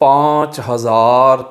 5000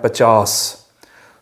50,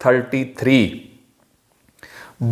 33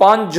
5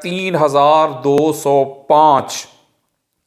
3205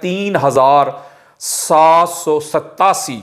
3787।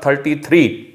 33,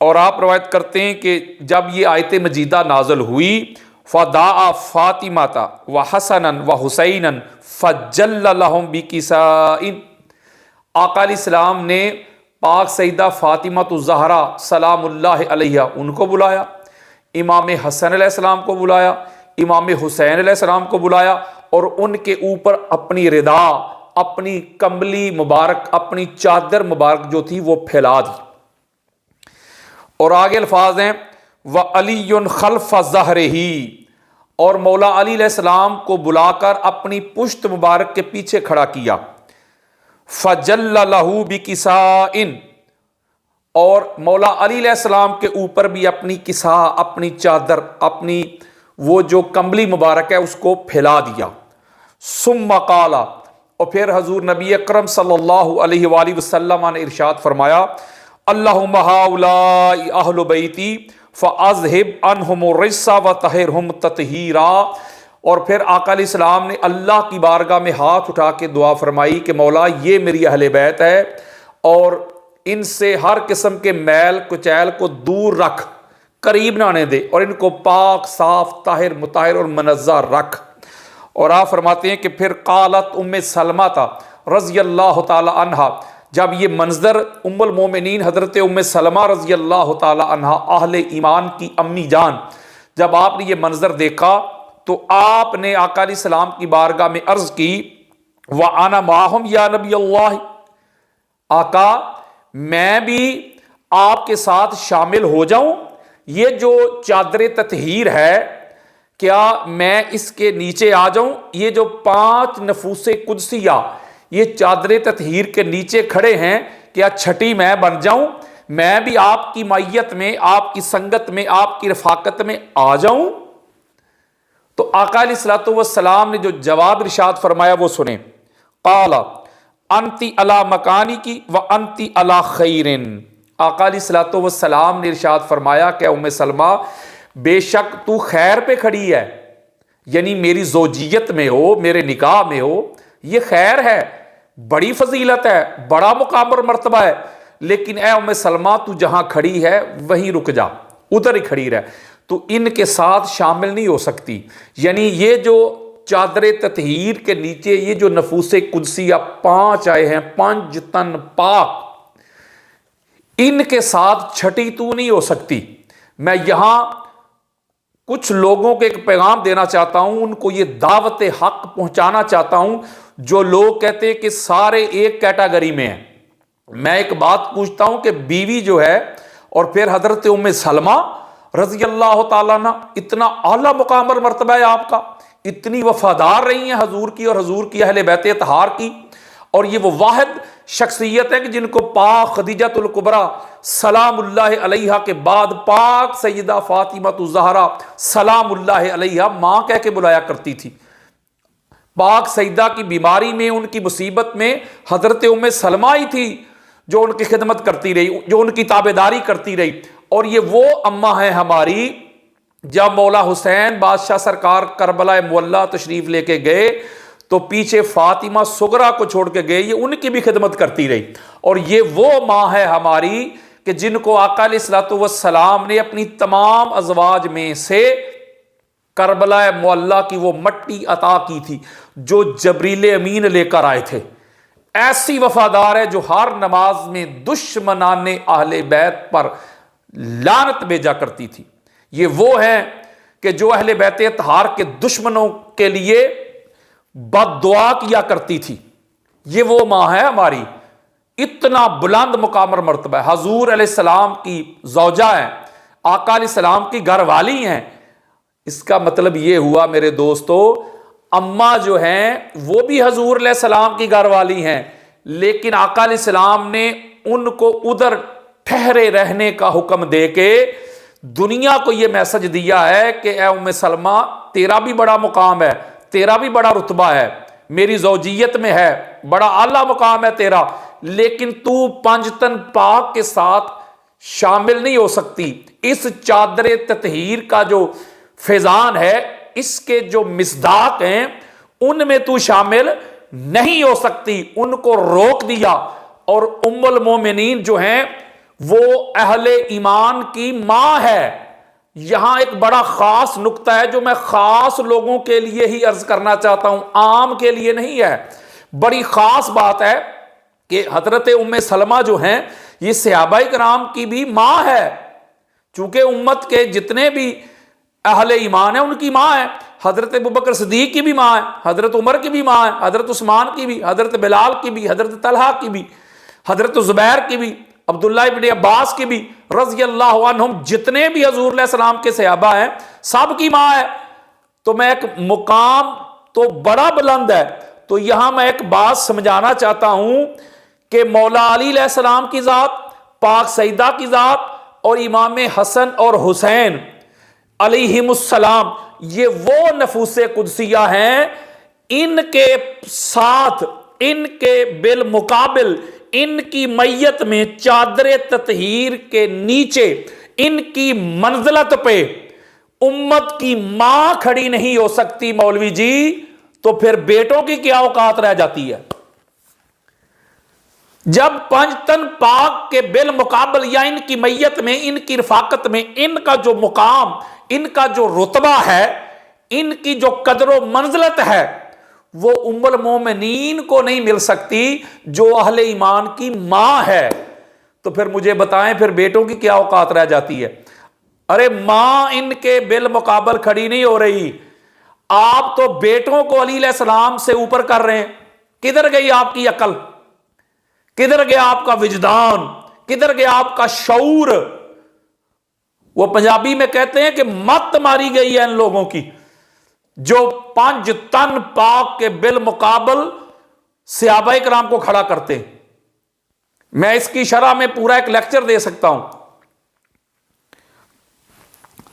اور آپ روایت کرتے ہیں کہ جب یہ آیت مجیدہ نازل ہوئی فدعا فاطمہ و حسنا و حسینا فجل لهم بکساء، آقا علیہ السلام نے پاک سیدہ فاطمہ الزہرا سلام اللہ علیہ ان کو بلایا، امام حسن علیہ السلام کو بلایا، امام حسین علیہ السلام کو بلایا، اور ان کے اوپر اپنی ردا، اپنی کمبلی مبارک، اپنی چادر مبارک جو تھی وہ پھیلا دی۔ اور آگے الفاظ ہیں وَعَلِيٌّ خَلْفَ ظَهْرِهِ، اور مولا علی علیہ السلام کو بلا کر اپنی پشت مبارک کے پیچھے کھڑا کیا، فَجَلَّ لَهُ بِكِسَاءٍ، اور مولا علی علیہ السلام کے اوپر بھی اپنی کسا، اپنی چادر، اپنی وہ جو کمبلی مبارک ہے اس کو پھیلا دیا۔ ثم قال، اور پھر حضور نبی اکرم صلی اللہ علیہ وآلہ وسلم نے ارشاد فرمایا اللہم ہؤلاء اہل بیتی فاذہب عنہم الرجس وطہرہم تطہیرا، اور پھر آقا علیہ السلام نے اللہ کی بارگاہ میں ہاتھ اٹھا کے دعا فرمائی کہ مولا یہ میری اہل بیت ہے اور ان سے ہر قسم کے میل کچیل کو دور رکھ، قریب نہ آنے دے، اور ان کو پاک صاف طاہر مطہر اور منزہ رکھ۔ اور آپ فرماتے ہیں کہ پھر قالت ام سلمہ رضی اللہ تعالی عنہا، جب یہ منظر ام المومنین حضرت ام سلمہ رضی اللہ تعالی عنہا اہل ایمان کی امی جان، جب آپ نے یہ منظر دیکھا تو آپ نے آقا علیہ السلام کی بارگاہ میں عرض کی وَأَنَا مَعَهُمْ یا نبی اللہ، آقا میں بھی آپ کے ساتھ شامل ہو جاؤں، یہ جو چادر تطہیر ہے کیا میں اس کے نیچے آ جاؤں؟ یہ جو 5 نفوس قدسیہ یہ چادر تطہیر کے نیچے کھڑے ہیں، کیا چھٹی میں بن جاؤں؟ میں بھی آپ کی معیت میں، آپ کی سنگت میں، آپ کی رفاقت میں آ جاؤں؟ تو آقا علیہ الصلوۃ والسلام نے جو جواب ارشاد فرمایا وہ سنیں، قال انتی علی مکانکی و انتی علی خیرن، آقا علیہ الصلوۃ والسلام نے ارشاد فرمایا کہ ام سلمہ بے شک تو خیر پہ کھڑی ہے، یعنی میری زوجیت میں ہو، میرے نکاح میں ہو، یہ خیر ہے، بڑی فضیلت ہے، بڑا مقام اور مرتبہ ہے، لیکن اے ام سلمہ تو جہاں کھڑی ہے وہیں رک جا، ادھر ہی کھڑی رہ، تو ان کے ساتھ شامل نہیں ہو سکتی۔ یعنی یہ جو چادر تطہیر کے نیچے یہ جو نفوس قدسیہ 5 آئے ہیں، 5 تن پاک، ان کے ساتھ چھٹی تو نہیں ہو سکتی۔ میں یہاں کچھ لوگوں کو ایک پیغام دینا چاہتا ہوں، ان کو یہ دعوت حق پہنچانا چاہتا ہوں جو لوگ کہتے ہیں کہ سارے ایک کیٹاگری میں ہیں۔ میں ایک بات پوچھتا ہوں کہ بیوی جو ہے اور پھر حضرت ام سلمہ رضی اللہ تعالیٰ عنہ، اتنا اعلیٰ مقام اور مرتبہ ہے آپ کا، اتنی وفادار رہی ہیں حضور کی اور حضور کی اہل بیت اطہار کی، اور یہ وہ واحد شخصیت ہے کہ جن کو پاک خدیجۃ الکبریٰ سلام اللہ علیہا کے بعد پاک سیدہ فاطمہ الزہرا سلام اللہ علیہا ماں کہہ کے بلایا کرتی تھی۔ پاک سیدہ کی بیماری میں، ان کی مصیبت میں حضرت ام سلمہ ہی تھی جو ان کی خدمت کرتی رہی، جو ان کی تابعداری کرتی رہی، اور یہ وہ اماں ہیں ہماری جب مولا حسین بادشاہ سرکار کربلا معلیٰ تشریف لے کے گئے تو پیچھے فاطمہ صغریٰ کو چھوڑ کے گئے، یہ ان کی بھی خدمت کرتی رہی، اور یہ وہ ماں ہے ہماری کہ جن کو آقا علیہ الصلوۃ والسلام نے اپنی تمام ازواج میں سے کربلا معلیٰ کی وہ مٹی عطا کی تھی جو جبریل امین لے کر آئے تھے۔ ایسی وفادار ہے جو ہر نماز میں دشمنان اہل بیت پر لعنت بھیجا کرتی تھی۔ یہ وہ ہیں کہ جو اہل بیت اطہار کے دشمنوں کے لیے بد دعا کیا کرتی تھی۔ یہ وہ ماں ہے ہماری، اتنا بلند مقام اور مرتبہ ہے، حضور علیہ السلام کی زوجہ ہے، آقا علیہ السلام کی گھر والی ہیں۔ اس کا مطلب یہ ہوا میرے دوستو، اماں جو ہیں وہ بھی حضور علیہ السلام کی گھر والی ہیں، لیکن آقا علیہ السلام نے ان کو ادھر ٹھہرے رہنے کا حکم دے کے دنیا کو یہ میسج دیا ہے کہ اے ام سلمہ تیرا بھی بڑا مقام ہے، تیرا بھی بڑا رتبہ ہے، میری زوجیت میں ہے، بڑا اعلیٰ مقام ہے تیرا، لیکن تو 5 تن پاک کے ساتھ شامل نہیں ہو سکتی۔ اس چادر تطہیر کا جو فیضان ہے، اس کے جو مصداق ہیں، ان میں تو شامل نہیں ہو سکتی، ان کو روک دیا۔ اور ام المومنین جو ہیں وہ اہل ایمان کی ماں ہے۔ یہاں ایک بڑا خاص نقطہ ہے جو میں خاص لوگوں کے لیے ہی عرض کرنا چاہتا ہوں، عام کے لیے نہیں ہے۔ بڑی خاص بات ہے کہ حضرت ام سلمہ جو ہیں یہ صحابہ کرام کی بھی ماں ہے، چونکہ امت کے جتنے بھی اہل ایمان ہیں ان کی ماں ہے۔ حضرت ابوبکر صدیق کی بھی ماں ہے، حضرت عمر کی بھی ماں ہے، حضرت عثمان کی بھی، حضرت بلال کی بھی، حضرت طلحہ کی بھی، حضرت زبیر کی بھی، عبداللہ ابن عباس کی بھی، رضی اللہ عنہم، جتنے بھی حضور علیہ السلام کے صحابہ ہیں سب کی ماں ہے۔ تو میں ایک مقام تو بڑا بلند ہے، تو یہاں میں ایک بات سمجھانا چاہتا ہوں کہ مولا علی علیہ السلام کی ذات، پاک سیدہ کی ذات اور امام حسن اور حسین علیہم السلام، یہ وہ نفوس قدسیہ ہیں، ان کے ساتھ، ان کے بالمقابل، ان کی میت میں چادر تطہیر کے نیچے ان کی منزلت پہ امت کی ماں کھڑی نہیں ہو سکتی مولوی جی، تو پھر بیٹوں کی کیا اوقات رہ جاتی ہے؟ جب پنج تن پاک کے بالمقابل یا ان کی میت میں، ان کی رفاقت میں، ان کا جو مقام، ان کا جو رتبہ ہے، ان کی جو قدر و منزلت ہے، وہ ام المومنین کو نہیں مل سکتی جو اہل ایمان کی ماں ہے۔ تو پھر مجھے بتائیں پھر بیٹوں کی کیا اوقات رہ جاتی ہے؟ ارے ماں ان کے بالمقابل کھڑی نہیں ہو رہی، آپ تو بیٹوں کو علی علیہ السلام سے اوپر کر رہے ہیں۔ کدھر گئی آپ کی عقل؟ کدھر گیا آپ کا وجدان؟ کدھر گیا آپ کا شعور؟ وہ پنجابی میں کہتے ہیں کہ مت ماری گئی ہے ان لوگوں کی جو پنج تن پاک کے بالمقابل صحابہ کرام کو کھڑا کرتے ہیں۔ میں اس کی شرح میں پورا ایک لیکچر دے سکتا ہوں۔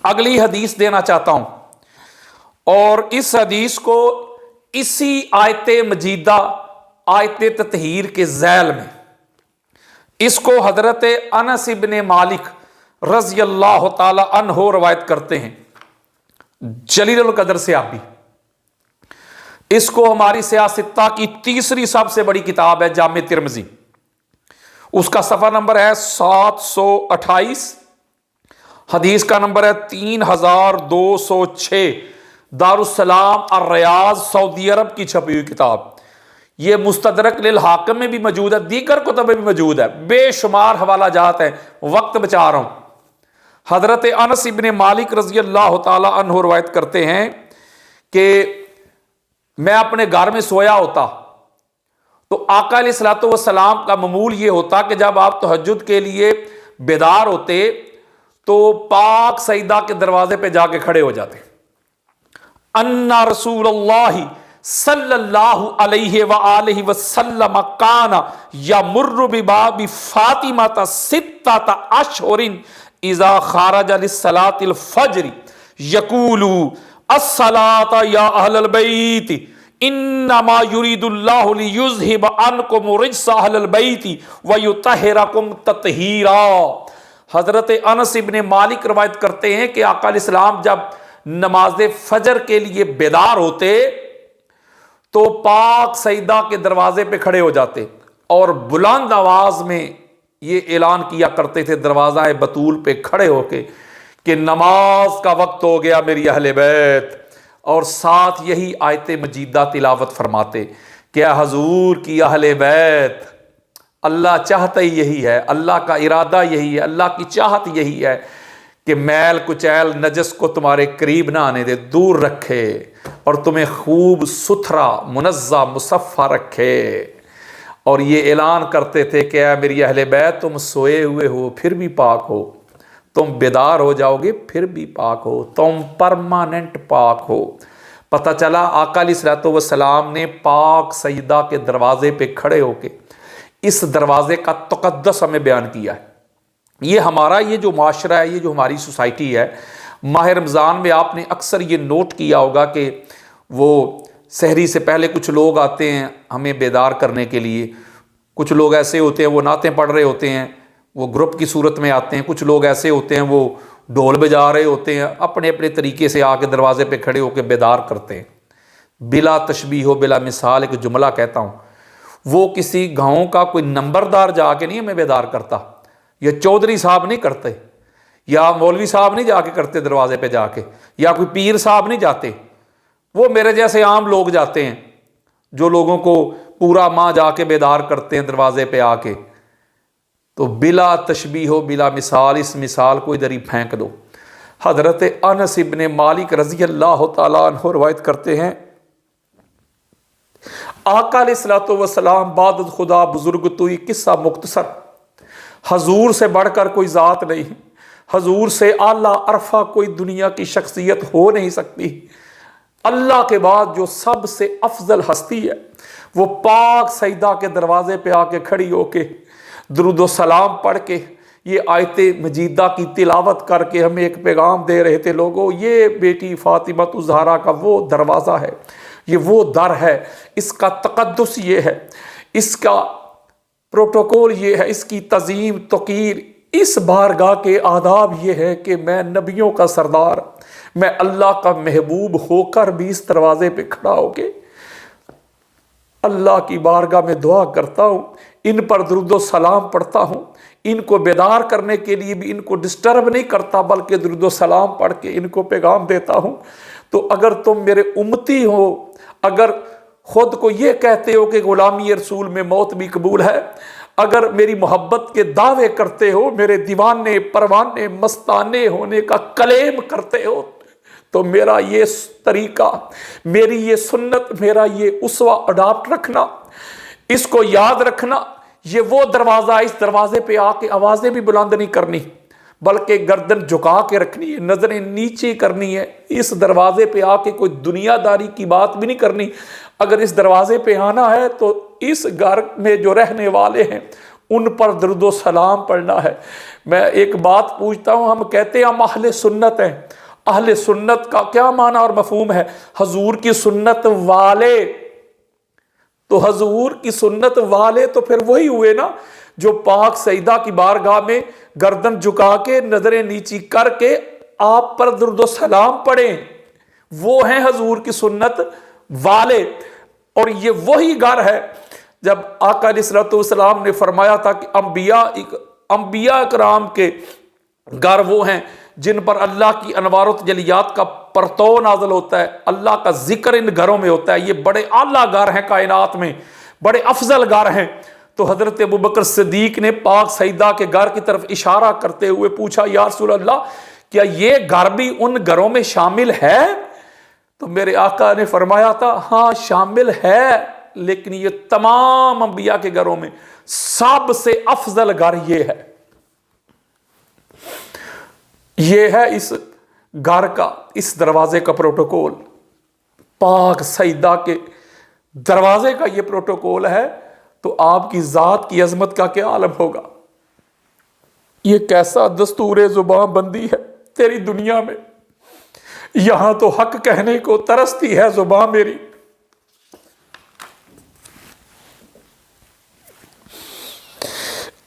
اگلی حدیث دینا چاہتا ہوں، اور اس حدیث کو اسی آیت مجیدہ، آیت تطہیر کے ذیل میں اس کو حضرت انس ابن مالک رضی اللہ تعالی عنہ روایت کرتے ہیں، جلیل القدر صحابی۔ اس کو ہماری سیاستہ کی تیسری سب سے بڑی کتاب ہے جامع ترمذی، اس کا صفحہ نمبر ہے 728، حدیث کا نمبر ہے 3206، دارالسلام الریاض سعودی عرب کی چھپی ہوئی کتاب۔ یہ مستدرک للحاکم میں بھی موجود ہے، دیگر کتب میں بھی موجود ہے، بے شمار حوالہ جات ہیں، وقت بچا رہا ہوں۔ حضرت انس ابن مالک رضی اللہ تعالی عنہ روایت کرتے ہیں کہ میں اپنے گھر میں سویا ہوتا تو آقا علیہ الصلوۃ والسلام کا معمول یہ ہوتا کہ جب آپ تہجد کے لیے بیدار ہوتے تو پاک سیدہ کے دروازے پہ جا کے کھڑے ہو جاتے۔ ان رسول اللہ صلی اللہ علیہ وآلہ وسلم کان یمر بباب فاطمہ ستۃ اشہر اذا خرج لصلاۃ الفجر یقول الصلاۃ یا اہل البیت انما یرید اللہ لیذہب عنکم رجس اہل البیت ویطہرکم تطہیرا۔ حضرت انس ابن مالک روایت کرتے ہیں کہ آقا علیہ السلام جب نماز فجر کے لیے بیدار ہوتے تو پاک سیدہ کے دروازے پہ کھڑے ہو جاتے اور بلند آواز میں یہ اعلان کیا کرتے تھے دروازہ بطول پہ کھڑے ہو کے کہ نماز کا وقت ہو گیا میری اہل بیت، اور ساتھ یہی آیت مجیدہ تلاوت فرماتے کہ اے حضور کی اہل بیت، اللہ چاہتا ہی یہی ہے، اللہ کا ارادہ یہی ہے، اللہ کی چاہت یہی ہے کہ میل کچیل نجس کو تمہارے قریب نہ آنے دے، دور رکھے اور تمہیں خوب ستھرا منزہ مصفہ رکھے۔ اور یہ اعلان کرتے تھے کہ اے میری اہل بیت، تم سوئے ہوئے ہو پھر بھی پاک ہو، تم بیدار ہو جاؤ گے پھر بھی پاک ہو، تم پرماننٹ پاک ہو۔ پتہ چلا آقا علیہ الصلوۃ والسلام نے پاک سیدہ کے دروازے پہ کھڑے ہو کے اس دروازے کا تقدس ہمیں بیان کیا ہے۔ یہ ہمارا یہ جو معاشرہ ہے، یہ جو ہماری سوسائٹی ہے، ماہ رمضان میں آپ نے اکثر یہ نوٹ کیا ہوگا کہ وہ سحری سے پہلے کچھ لوگ آتے ہیں ہمیں بیدار کرنے کے لیے، کچھ لوگ ایسے ہوتے ہیں وہ نعتیں پڑھ رہے ہوتے ہیں، وہ گروپ کی صورت میں آتے ہیں، کچھ لوگ ایسے ہوتے ہیں وہ ڈھول بجا رہے ہوتے ہیں، اپنے اپنے طریقے سے آ کے دروازے پہ کھڑے ہو کے بیدار کرتے ہیں۔ بلا تشبیہ و بلا مثال ایک جملہ کہتا ہوں، وہ کسی گاؤں کا کوئی نمبردار جا کے نہیں ہمیں بیدار کرتا، یہ چودھری صاحب نہیں کرتے، یا مولوی صاحب نہیں جا کے کرتے دروازے پہ جا کے، یا کوئی پیر صاحب نہیں جاتے، وہ میرے جیسے عام لوگ جاتے ہیں جو لوگوں کو پورا ماہ جا کے بیدار کرتے ہیں دروازے پہ آ کے۔ تو بلا تشبیہ و بلا مثال، اس مثال کو ادھر ہی پھینک دو۔ حضرت انس ابن مالک رضی اللہ تعالیٰ عنہ روایت کرتے ہیں، آقا علیہ الصلوۃ والسلام بعد خدا بزرگ تو، یہ قصہ مختصر، حضور سے بڑھ کر کوئی ذات نہیں، حضور سے اعلیٰ عرفہ کوئی دنیا کی شخصیت ہو نہیں سکتی۔ اللہ کے بعد جو سب سے افضل ہستی ہے وہ پاک سیدہ کے دروازے پہ آ کے کھڑی ہو کے درود و سلام پڑھ کے یہ آیت مجیدہ کی تلاوت کر کے ہمیں ایک پیغام دے رہے تھے، لوگوں یہ بیٹی فاطمہ الزہرا کا وہ دروازہ ہے، یہ وہ در ہے، اس کا تقدس یہ ہے، اس کا پروٹوکول یہ ہے، اس کی تعظیم توقیر، اس بارگاہ کے آداب یہ ہے کہ میں نبیوں کا سردار، میں اللہ کا محبوب ہو کر بھی اس دروازے پہ کھڑا ہو کے اللہ کی بارگاہ میں دعا کرتا ہوں، ان پر درود و سلام پڑھتا ہوں، ان کو بیدار کرنے کے لیے بھی ان کو ڈسٹرب نہیں کرتا بلکہ درود و سلام پڑھ کے ان کو پیغام دیتا ہوں۔ تو اگر تم میرے امتی ہو، اگر خود کو یہ کہتے ہو کہ غلامی رسول میں موت بھی قبول ہے، اگر میری محبت کے دعوے کرتے ہو، میرے دیوانے پروانے مستانے ہونے کا کلیم کرتے ہو، تو میرا یہ طریقہ، میری یہ سنت، میرا یہ اسوہ اڈاپٹ رکھنا، اس کو یاد رکھنا۔ یہ وہ دروازہ، اس دروازے پہ آ کے آوازیں بھی بلند نہیں کرنی بلکہ گردن جھکا کے رکھنی ہے، نظریں نیچے کرنی ہے۔ اس دروازے پہ آ کے کوئی دنیا داری کی بات بھی نہیں کرنی۔ اگر اس دروازے پہ آنا ہے تو اس گھر میں جو رہنے والے ہیں ان پر درود و سلام پڑھنا ہے۔ میں ایک بات پوچھتا ہوں، ہم کہتے ہیں ہم اہل سنت ہیں، اہل سنت کا کیا معنی اور مفہوم ہے؟ حضور کی سنت والے۔ تو حضور کی سنت والے تو پھر وہی ہوئے نا جو پاک سیدہ کی بارگاہ میں گردن جھکا کے نظریں نیچی کر کے آپ پر درود و سلام پڑھیں، وہ ہیں حضور کی سنت والے۔ اور یہ وہی گھر ہے جب آقا علیہ الصلوۃ والسلام نے فرمایا تھا کہ انبیاء کرام کے گھر وہ ہیں جن پر اللہ کی انوار و تجلیات کا پرتو نازل ہوتا ہے، اللہ کا ذکر ان گھروں میں ہوتا ہے۔ یہ بڑے اعلیٰ گھر ہیں کائنات میں، بڑے افضل گھر ہیں۔ تو حضرت ابوبکر صدیق نے پاک سیدہ کے گھر کی طرف اشارہ کرتے ہوئے پوچھا، یا رسول اللہ کیا یہ گھر بھی ان گھروں میں شامل ہے؟ تو میرے آقا نے فرمایا تھا، ہاں شامل ہے، لیکن یہ تمام انبیاء کے گھروں میں سب سے افضل گھر یہ ہے۔ یہ ہے اس گھر کا، اس دروازے کا پروٹوکول، پاک سیدہ کے دروازے کا یہ پروٹوکول ہے۔ تو آپ کی ذات کی عظمت کا کیا عالم ہوگا؟ یہ کیسا دستور زبان بندی ہے تیری دنیا میں؟ یہاں تو حق کہنے کو ترستی ہے زبان میری۔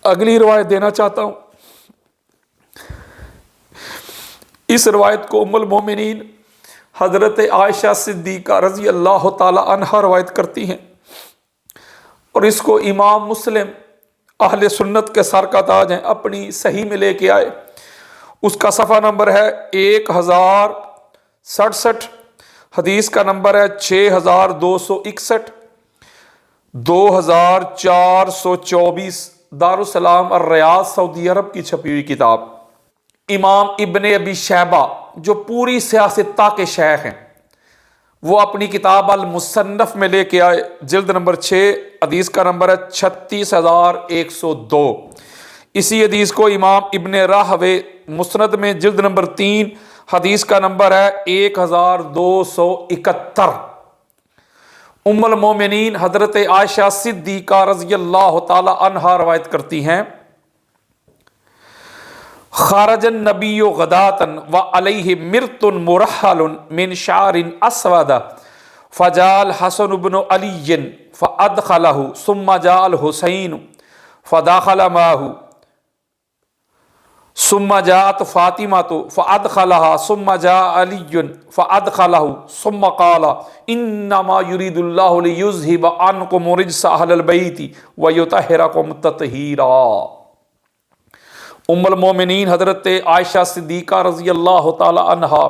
اگلی روایت دینا چاہتا ہوں۔ اس روایت کو ام المومنین حضرت عائشہ صدیقہ رضی اللہ تعالی عنہا روایت کرتی ہیں، اور اس کو امام مسلم اہل سنت کے سر کا تاج ہیں اپنی صحیح میں لے کے آئے۔ اس کا صفحہ نمبر ہے 1067، حدیث کا نمبر ہے 6261، 2424، دارالسلام الریاض سعودی عرب کی چھپی ہوئی کتاب۔ امام ابن ابی شیبہ جو پوری سیاستہ کے شیخ ہیں، وہ اپنی کتاب المصنف میں لے کے آئے، جلد نمبر 6، حدیث کا نمبر ہے 36102۔ اسی حدیث کو امام ابن راہوے مسند میں جلد نمبر 3، حدیث کا نمبر ہے 1271۔ ام المومنین حضرت عائشہ صدیقہ رضی اللہ تعالی عنہا روایت کرتی ہیں، خرج النبی غداۃ وعلیہ مرط مرحل من شعر اسود فجاء الحسن بن علی فادخلہ ثم جاء الحسین فدخل معه ثم جاءت فاطمة فادخلها ثم جاء علی فادخلہ ثم قال انما يريد الله ليذهب عنكم رجس اهل البيت ويطهركم تطهيرا۔ ام المومنین حضرت عائشہ صدیقہ رضی اللہ تعالی عنہا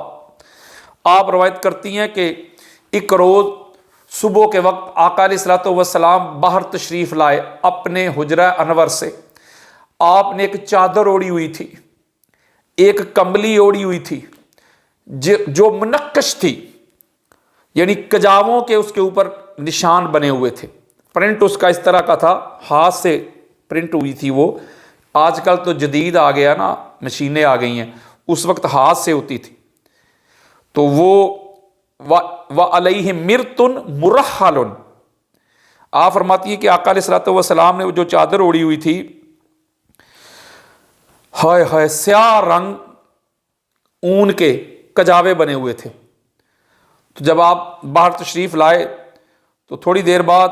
آپ روایت کرتی ہیں کہ ایک روز صبح کے وقت آقا علیہ الصلوۃ والسلام باہر تشریف لائے اپنے حجرہ انور سے. آپ نے ایک چادر اوڑھی ہوئی تھی, ایک کمبلی اوڑھی ہوئی تھی جو منقش تھی, یعنی کجاووں کے اس کے اوپر نشان بنے ہوئے تھے. پرنٹ اس کا اس طرح کا تھا, ہاتھ سے پرنٹ ہوئی تھی وہ. آج کل تو جدید آ گیا نا, مشینیں آ گئی ہیں, اس وقت ہاتھ سے ہوتی تھی. تو وہ وَعَلَيْهِ مِرْتٌ مُرَحَّلٌ, آپ فرماتی ہے کہ آقا علیہ الصلوۃ والسلام نے جو چادر اوڑھی ہوئی تھی, ہائے ہائے, سیاہ رنگ اون کے کجاوے بنے ہوئے تھے. تو جب آپ باہر تشریف لائے تو تھوڑی دیر بعد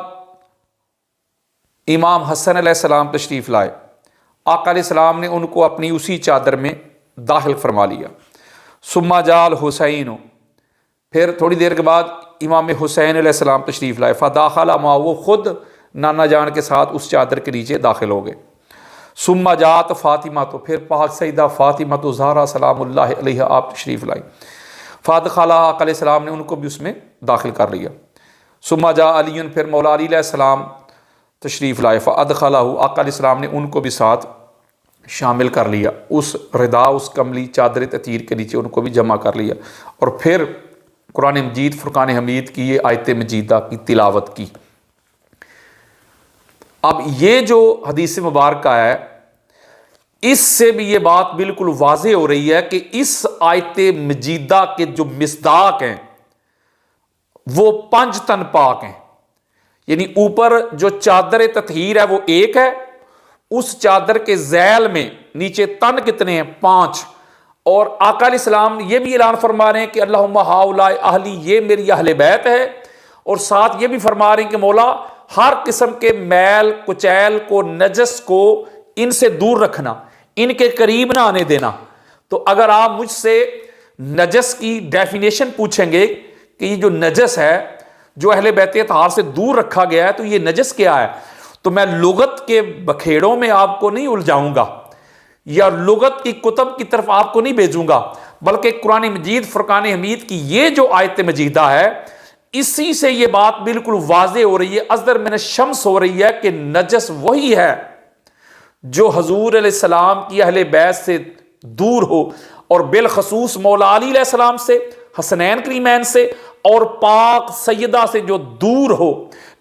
امام حسن علیہ السلام تشریف لائے. آقا علیہ السلام نے ان کو اپنی اسی چادر میں داخل فرما لیا. ثم جاء الحسین, پھر تھوڑی دیر کے بعد امام حسین علیہ السلام تشریف لائے. فداخل معه, وہ خود نانا جان کے ساتھ اس چادر کے نیچے داخل ہو گئے. ثم جاءت فاطمہ, تو پھر پاک سیدہ فاطمہ تو زہرا سلام اللہ علیہ آپ تشریف لائی. فادخلها, آقا علیہ السلام نے ان کو بھی اس میں داخل کر لیا. ثم جاء علی, پھر مولا علی علیہ السلام تشریف لائے. فادخلہ, آقا علیہ السلام نے ان کو بھی ساتھ شامل کر لیا. اس ردا, اس کملی چادر تطہیر کے نیچے ان کو بھی جمع کر لیا, اور پھر قرآن مجید فرقان حمید کی یہ آیت مجیدہ کی تلاوت کی. اب یہ جو حدیث مبارکہ ہے, اس سے بھی یہ بات بالکل واضح ہو رہی ہے کہ اس آیت مجیدہ کے جو مصداق ہیں وہ 5 تن پاک ہیں. یعنی اوپر جو چادر تطہیر ہے وہ ایک ہے, اس چادر کے ذیل میں نیچے تن کتنے ہیں؟ 5. اور آقا علیہ السلام یہ بھی اعلان فرما رہے ہیں کہ اللہم ہؤلاء اہلی, یہ میری اہل بیت ہے. اور ساتھ یہ بھی فرما رہے ہیں کہ مولا ہر قسم کے میل کچیل کو, نجس کو ان سے دور رکھنا, ان کے قریب نہ آنے دینا. تو اگر آپ مجھ سے نجس کی ڈیفینیشن پوچھیں گے کہ یہ جو نجس ہے جو اہل بیت اطہار سے دور رکھا گیا ہے, تو یہ نجس کیا ہے, تو میں لغت کے بکھیڑوں میں آپ کو نہیں الجھاؤں گا یا لغت کی کتب کی طرف آپ کو نہیں بھیجوں گا, بلکہ قرآن مجید فرقان حمید کی یہ جو آیت مجیدہ ہے, اسی سے یہ بات بالکل واضح ہو رہی ہے, ازدر من الشمس ہو رہی ہے کہ نجس وہی ہے جو حضور علیہ السلام کی اہل بیت سے دور ہو, اور بالخصوص مولا علی علیہ السلام سے, حسنین کریمین سے, اور پاک سیدہ سے جو دور ہو.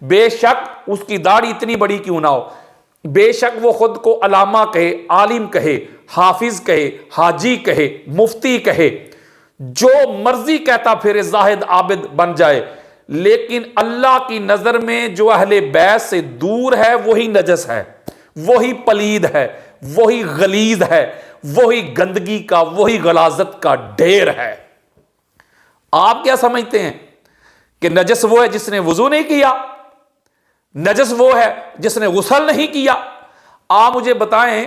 بے شک اس کی داڑھی اتنی بڑی کیوں نہ ہو, بے شک وہ خود کو علامہ کہے, عالم کہے, حافظ کہے, حاجی کہے, مفتی کہے, جو مرضی کہتا پھر زاہد عابد بن جائے, لیکن اللہ کی نظر میں جو اہل بیت سے دور ہے وہی نجس ہے, وہی پلید ہے, وہی غلیظ ہے, وہی گندگی کا, وہی غلاظت کا ڈھیر ہے. آپ کیا سمجھتے ہیں کہ نجس وہ ہے جس نے وضو نہیں کیا, نجس وہ ہے جس نے غسل نہیں کیا؟ آپ مجھے بتائیں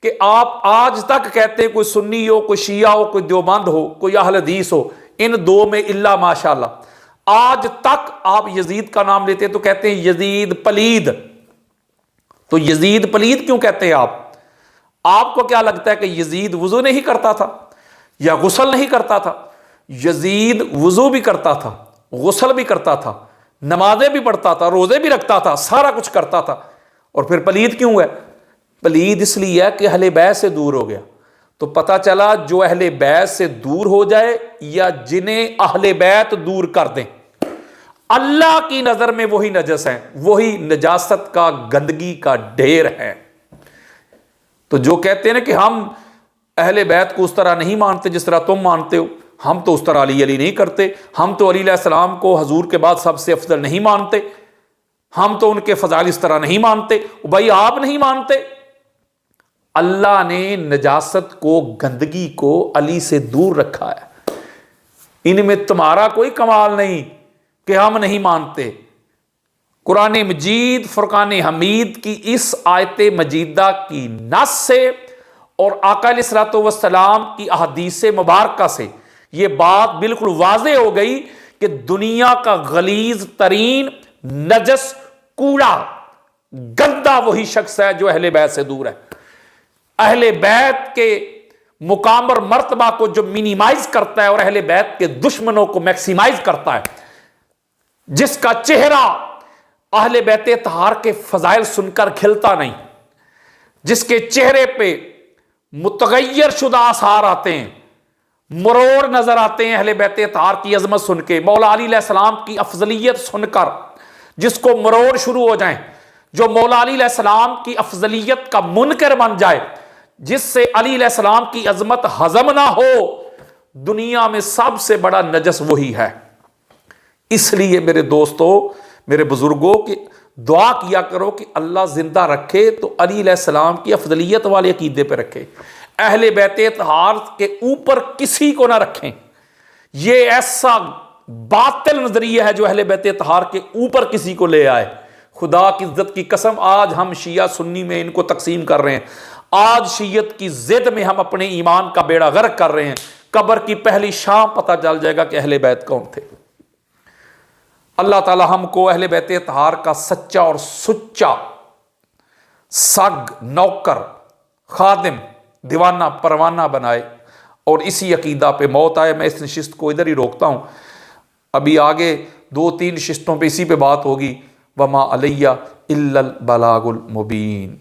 کہ آپ آج تک کہتے ہیں کوئی سنی ہو, کوئی شیعہ ہو, کوئی دیوبند ہو, کوئی اہل حدیث ہو, ان دو میں الا ماشاءاللہ, آج تک آپ یزید کا نام لیتے تو کہتے ہیں یزید پلید. تو یزید پلید کیوں کہتے ہیں آپ؟ آپ کو کیا لگتا ہے کہ یزید وضو نہیں کرتا تھا یا غسل نہیں کرتا تھا؟ یزید وضو بھی کرتا تھا, غسل بھی کرتا تھا, نمازیں بھی پڑھتا تھا, روزے بھی رکھتا تھا, سارا کچھ کرتا تھا, اور پھر پلید کیوں ہے؟ پلید اس لیے ہے کہ اہل بیت سے دور ہو گیا. تو پتہ چلا جو اہل بیت سے دور ہو جائے یا جنہیں اہل بیت دور کر دیں, اللہ کی نظر میں وہی نجس ہیں, وہی نجاست کا, گندگی کا ڈھیر ہے. تو جو کہتے ہیں نا کہ ہم اہل بیت کو اس طرح نہیں مانتے جس طرح تم مانتے ہو, ہم تو اس طرح علی نہیں کرتے, ہم تو علی علیہ السلام کو حضور کے بعد سب سے افضل نہیں مانتے, ہم تو ان کے فضائل اس طرح نہیں مانتے. بھائی آپ نہیں مانتے, اللہ نے نجاست کو, گندگی کو علی سے دور رکھا ہے. ان میں تمہارا کوئی کمال نہیں کہ ہم نہیں مانتے. قرآن مجید فرقان حمید کی اس آیت مجیدہ کی نص سے اور آقا علیہ الصلوۃ والسلام کی احادیث مبارکہ سے یہ بات بالکل واضح ہو گئی کہ دنیا کا غلیظ ترین نجس کوڑا گندا وہی شخص ہے جو اہل بیت سے دور ہے. اہل بیت کے مقام اور مرتبہ کو جو منیمائز کرتا ہے اور اہل بیت کے دشمنوں کو میکسیمائز کرتا ہے، جس کا چہرہ اہل بیت اطہار کے فضائل سن کر کھلتا نہیں، جس کے چہرے پہ متغیر شدہ آثار آتے ہیں، مروڑ نظر آتے ہیں اہل بیت اطہار کی عظمت سن کے، مولا علی علیہ السلام کی افضلیت سن کر جس کو مروڑ شروع ہو جائیں، جو مولا علی علیہ السلام کی افضلیت کا منکر بن جائے، جس سے علی علیہ السلام کی عظمت ہضم نہ ہو، دنیا میں سب سے بڑا نجس وہی ہے۔ اس لیے میرے دوستو، میرے بزرگوں کی دعا کیا کرو کہ اللہ زندہ رکھے تو علی علیہ السلام کی افضلیت والے عقیدے پہ رکھے، اہل بیت اطہار کے اوپر کسی کو نہ رکھیں۔ یہ ایسا باطل نظریہ ہے جو اہل بیت اطہار کے اوپر کسی کو لے آئے۔ خدا کی عزت کی قسم، آج ہم شیعہ سنی میں ان کو تقسیم کر رہے ہیں، آج شیعت کی ضد میں ہم اپنے ایمان کا بیڑا غرق کر رہے ہیں۔ قبر کی پہلی شام پتہ چل جائے گا کہ اہل بیت کون تھے۔ اللہ تعالی ہم کو اہل بیت اطہار کا سچا اور سچا سگ، نوکر، خادم، دیوانہ پروانہ بنائے اور اسی عقیدہ پہ موت آئے۔ میں اس نشست کو ادھر ہی روکتا ہوں، ابھی آگے 2-3 نشستوں پہ اسی پہ بات ہوگی۔ وما علیہ الا البلاغ المبین۔